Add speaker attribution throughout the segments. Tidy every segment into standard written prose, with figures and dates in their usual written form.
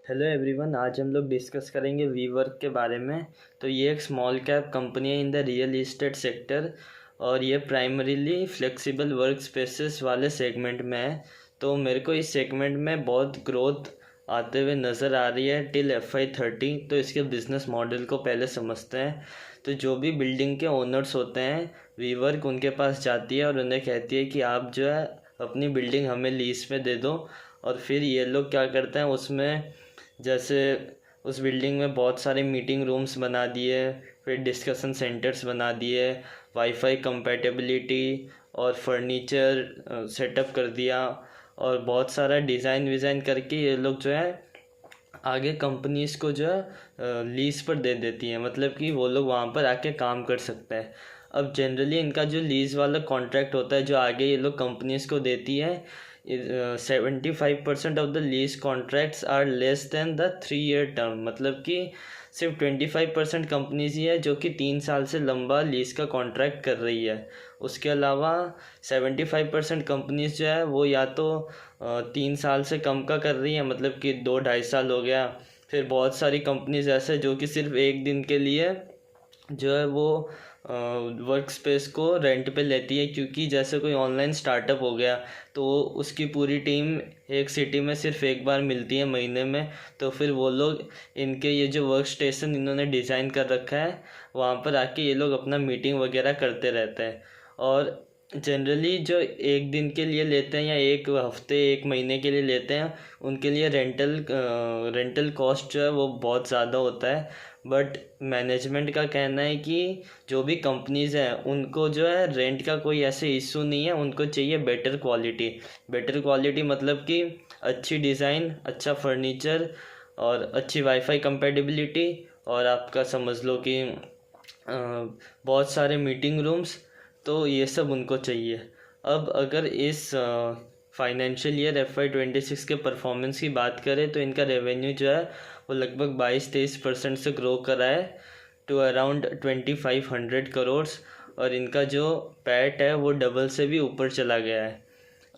Speaker 1: Hello everyone, आज हम लोग डिस्कस करेंगे वीवर्क के बारे में। तो ये एक स्मॉल कैप कंपनी है in the real estate sector और ये प्राइमरीली फ्लेक्सिबल वर्क स्पेसेस वाले सेगमेंट में है। तो मेरे को इस सेगमेंट में बहुत ग्रोथ आते हुए नज़र आ रही है टिल FY30। तो इसके बिजनेस मॉडल को पहले समझते हैं। तो जो भी बिल्डिंग के ओनर्स होते हैं, वीवर्क उनके पास जाती है और उन्हें कहती है कि आप जो है अपनी बिल्डिंग हमें लीज पे दे दो। और फिर ये लोग क्या करते हैं उसमें, जैसे उस बिल्डिंग में बहुत सारे मीटिंग रूम्स बना दिए, फिर डिस्कशन सेंटर्स बना दिए, वाईफाई कंपैटिबिलिटी और फर्नीचर सेटअप कर दिया। और बहुत सारा डिज़ाइन विज़ाइन करके ये लोग जो है आगे कंपनीज़ को जो है लीज़ पर दे देती हैं, मतलब कि वो लोग वहाँ पर आके काम कर सकते हैं। अब जनरली इनका जो लीज़ वाला कॉन्ट्रैक्ट होता है जो आगे ये लोग कंपनीज़ को देती है, 75% of the lease contracts are less than the 3 year term. मतलब कि सिर्फ 25% कंपनीज ही है जो कि 3 साल से लंबा लीज का कॉन्ट्रैक्ट कर रही है। उसके अलावा 75% कंपनीज जो है वो या तो 3 साल से कम का कर रही है, मतलब कि 2-2.5 साल हो गया। फिर बहुत सारी कंपनीज ऐसे जो कि सिर्फ एक दिन के लिए जो है वो वर्क स्पेस को रेंट पे लेती है, क्योंकि जैसे कोई ऑनलाइन स्टार्टअप हो गया तो उसकी पूरी टीम एक सिटी में सिर्फ एक बार मिलती है महीने में। तो फिर वो लोग इनके ये जो वर्क स्टेशन इन्होंने डिज़ाइन कर रखा है वहाँ पर आके ये लोग अपना मीटिंग वगैरह करते रहते हैं। और जनरली जो एक दिन के लिए लेते हैं या एक हफ्ते एक महीने के लिए लेते हैं उनके लिए रेंटल कॉस्ट जो है वो बहुत ज़्यादा होता है। बट मैनेजमेंट का कहना है कि जो भी कंपनीज़ हैं उनको जो है रेंट का कोई ऐसे इशू नहीं है, उनको चाहिए बेटर क्वालिटी। बेटर क्वालिटी मतलब कि अच्छी डिज़ाइन, अच्छा फर्नीचर और अच्छी वाईफाई कंपेटिबिलिटी, और आपका समझ लो कि बहुत सारे मीटिंग रूम्स। तो ये सब उनको चाहिए। अब अगर इस फाइनेंशियल ईयर FY26 के परफॉर्मेंस की बात करें तो इनका रेवेन्यू जो है वो लगभग 22-23% से ग्रो करा है टू अराउंड 2500 करोड़। और इनका जो पैट है वो डबल से भी ऊपर चला गया है।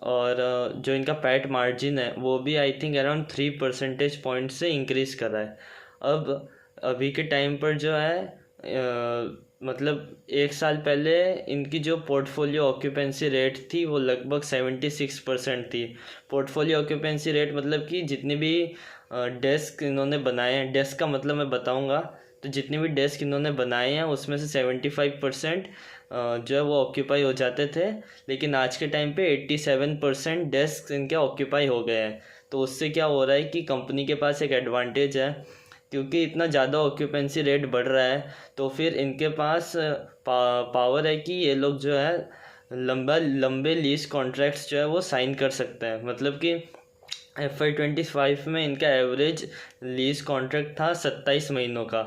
Speaker 1: और जो इनका पैट मार्जिन है वो भी I think around 3 percentage point से इंक्रीज़ करा है। अब अभी के टाइम पर जो है मतलब 1 साल पहले इनकी जो पोर्टफोलियो ऑक्यूपेंसी रेट थी वो लगभग 76% थी। पोर्टफोलियो ऑक्यूपेंसी रेट मतलब कि जितने भी डेस्क इन्होंने बनाए हैं, डेस्क का मतलब मैं बताऊंगा, तो जितने भी डेस्क इन्होंने बनाए हैं उसमें से 75% जो है वो ऑक्यूपाई हो जाते थे। लेकिन आज के टाइम पे 87% डेस्क इनके ऑक्यूपाई हो गए हैं। तो उससे क्या हो रहा है कि कंपनी के पास एक एडवांटेज है, क्योंकि इतना ज़्यादा ऑक्यूपेंसी रेट बढ़ रहा है तो फिर इनके पास पावर है कि ये लोग जो है लंबे लीज कॉन्ट्रैक्ट्स जो है वो साइन कर सकते हैं। मतलब कि FY25 में इनका एवरेज लीज कॉन्ट्रैक्ट था 27 महीनों का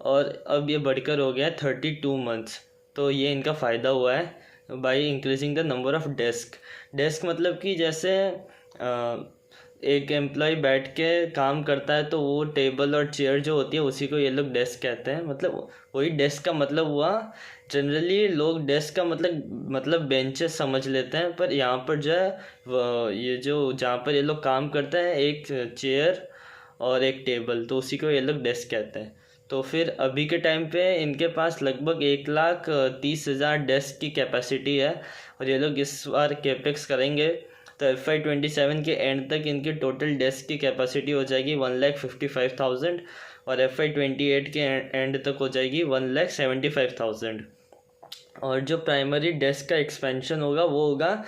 Speaker 1: और अब ये बढ़कर हो गया 32 मंथ्स। तो ये इनका फ़ायदा हुआ है by increasing the number of desk. Desk मतलब कि जैसे एक एम्प्लॉय बैठ के काम करता है तो वो टेबल और चेयर जो होती है उसी को ये लोग डेस्क कहते हैं। मतलब वही डेस्क का मतलब हुआ। जनरली लोग डेस्क का मतलब बेंचेस समझ लेते हैं, पर यहाँ पर जो है ये जो जहाँ पर ये लोग काम करते हैं एक चेयर और एक टेबल, तो उसी को ये लोग डेस्क कहते हैं। तो फिर अभी के टाइम पे इनके पास लगभग 1,30,000 डेस्क की कैपेसिटी है और ये लोग इस बार कैपेक्स करेंगे तो FY27 के एंड तक इनकी टोटल डेस्क की कैपेसिटी हो जाएगी 1,55,000 और FY28 के एंड तक हो जाएगी 1,75,000। और जो प्राइमरी डेस्क का एक्सपेंशन होगा वो होगा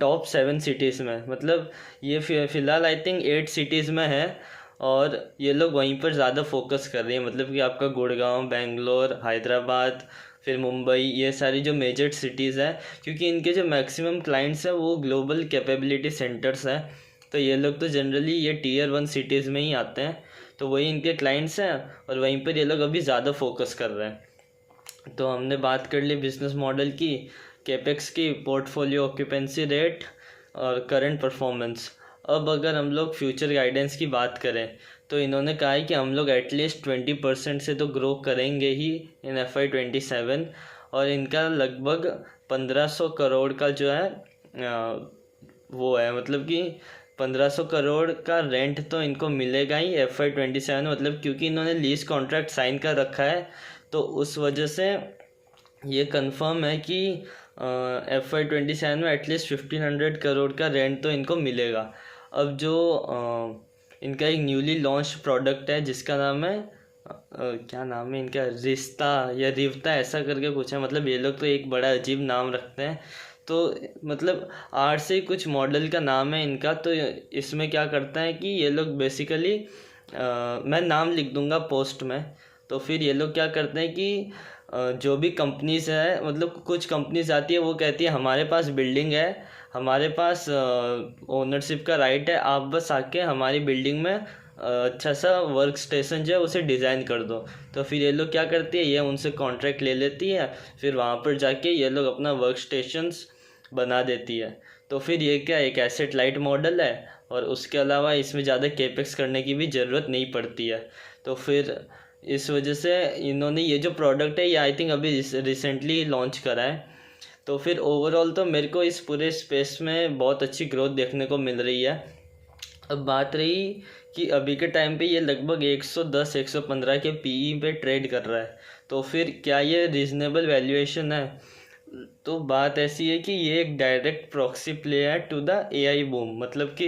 Speaker 1: टॉप 7 सिटीज़ में। मतलब ये फ़िलहाल आई थिंक 8 सिटीज़ में है और ये लोग वहीं पर ज़्यादा फोकस कर रहे हैं। मतलब कि आपका गुड़गांव, बेंगलोर, हैदराबाद, फिर मुंबई, ये सारी जो मेजर सिटीज़ हैं, क्योंकि इनके जो मैक्सिमम क्लाइंट्स हैं वो ग्लोबल कैपेबिलिटी सेंटर्स हैं। तो ये लोग तो जनरली ये Tier 1 सिटीज़ में ही आते हैं, तो वही इनके क्लाइंट्स हैं और वहीं पर ये लोग अभी ज़्यादा फोकस कर रहे हैं। तो हमने बात कर ली बिजनेस मॉडल की, कैपेक्स की, पोर्टफोलियो ऑक्यूपेंसी रेट और करंट परफॉर्मेंस। अब अगर हम लोग फ्यूचर गाइडेंस की बात करें तो इन्होंने कहा है कि हम लोग एटलीस्ट 20% से तो ग्रो करेंगे ही इन FY27। और इनका लगभग 1,500 करोड़ का जो है वो है, मतलब कि 1500 करोड़ का रेंट तो इनको मिलेगा ही FY27, मतलब क्योंकि इन्होंने लीज कॉन्ट्रैक्ट साइन कर रखा है, तो उस वजह से ये कंफर्म है कि FY27 में एटलीस्ट 1500 करोड़ का रेंट तो इनको मिलेगा। अब जो इनका एक न्यूली लॉन्च प्रोडक्ट है जिसका नाम है क्या नाम है इनका, रिश्ता या रिवता ऐसा करके कुछ है, मतलब ये लोग तो एक बड़ा अजीब नाम रखते हैं। तो मतलब 8 से कुछ मॉडल का नाम है इनका। तो इसमें क्या करता है कि ये लोग बेसिकली मैं नाम लिख दूंगा पोस्ट में। तो फिर ये लोग क्या करते हैं कि जो भी कंपनीज है, मतलब कुछ कंपनीज आती है वो कहती है हमारे पास बिल्डिंग है, हमारे पास ओनरशिप का राइट है, आप बस आके हमारी बिल्डिंग में अच्छा सा वर्क स्टेशन जो है उसे डिज़ाइन कर दो। तो फिर ये लोग क्या करती है, ये उनसे कॉन्ट्रैक्ट ले लेती है, फिर वहाँ पर जाके ये लोग अपना वर्क स्टेशंस बना देती है। तो फिर ये क्या एक एसेट लाइट मॉडल है, और उसके अलावा इसमें ज़्यादा केपेक्स करने की भी ज़रूरत नहीं पड़ती है। तो फिर इस वजह से इन्होंने ये जो प्रोडक्ट है ये आई थिंक अभी रिसेंटली लॉन्च करा है। तो फिर ओवरऑल तो मेरे को इस पूरे स्पेस में बहुत अच्छी ग्रोथ देखने को मिल रही है। अब बात रही कि अभी के टाइम पे ये लगभग 110-115 के पीई पे ट्रेड कर रहा है, तो फिर क्या ये रीजनेबल वैल्यूएशन है? तो बात ऐसी है कि ये एक डायरेक्ट प्रॉक्सी प्ले है टू द एआई बूम। मतलब कि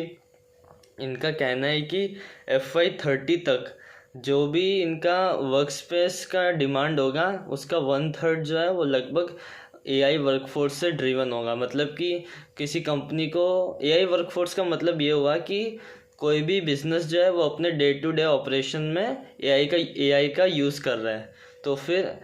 Speaker 1: इनका कहना है कि FY30 तक जो भी इनका वर्क स्पेस का डिमांड होगा उसका 1/3 जो है वो लगभग एआई वर्कफोर्स से ड्रिवन होगा। मतलब कि किसी कंपनी को एआई वर्कफोर्स का मतलब ये हुआ कि कोई भी बिजनेस जो है वो अपने डे टू डे ऑपरेशन में एआई का यूज़ कर रहा है। तो फिर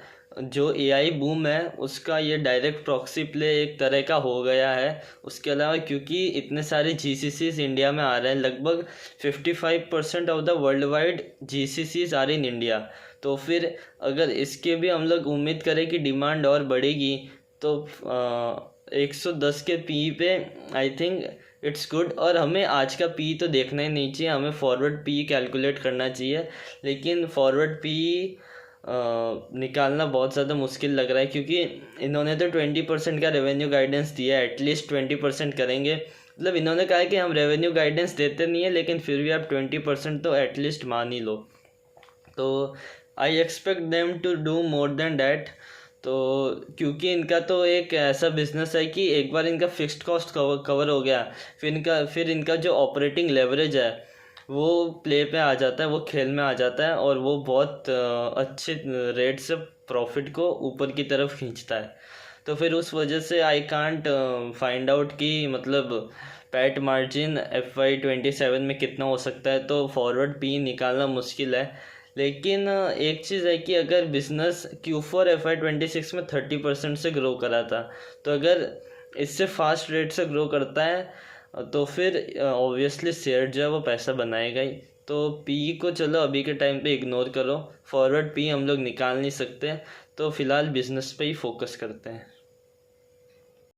Speaker 1: जो एआई बूम है उसका ये डायरेक्ट प्रॉक्सी प्ले एक तरह का हो गया है। उसके अलावा क्योंकि इतने सारे जीसीसीज इंडिया में आ रहे हैं, लगभग 55% of the world wide GCCs are in India. तो फिर अगर इसके भी हम लोग उम्मीद करें कि डिमांड और बढ़ेगी, तो 110 के पी पे आई थिंक इट्स गुड। और हमें आज का पी तो देखना ही नहीं चाहिए, हमें फॉरवर्ड पी कैलकुलेट करना चाहिए। लेकिन फॉरवर्ड पी निकालना बहुत ज़्यादा मुश्किल लग रहा है, क्योंकि इन्होंने तो 20% का रेवेन्यू गाइडेंस दिया है, एटलीस्ट 20% करेंगे। मतलब इन्होंने कहा है कि हम रेवेन्यू गाइडेंस देते नहीं है, लेकिन फिर भी आप 20% तो एटलीस्ट मान ही लो। तो I expect them to do more than that. तो क्योंकि इनका तो एक ऐसा बिजनेस है कि एक बार इनका फिक्स्ड कॉस्ट कवर हो गया, फिर इनका जो ऑपरेटिंग लेवरेज है वो प्ले पे आ जाता है, वो खेल में आ जाता है, और वो बहुत अच्छे रेट से प्रॉफिट को ऊपर की तरफ खींचता है। तो फिर उस वजह से आई कांट फाइंड आउट कि मतलब पैट मार्जिन FY27 में कितना हो सकता है। तो फॉरवर्ड पी निकालना मुश्किल है। लेकिन एक चीज़ है कि अगर बिजनेस Q4 FY26 में 30% से ग्रो करा था, तो अगर इससे फास्ट रेट से ग्रो करता है तो फिर ऑब्वियसली शेयर जो है वो पैसा बनाएगा ही। तो पी को चलो अभी के टाइम पे इग्नोर करो, फॉरवर्ड पी हम लोग निकाल नहीं सकते, तो फिलहाल बिजनेस पे ही फोकस करते हैं।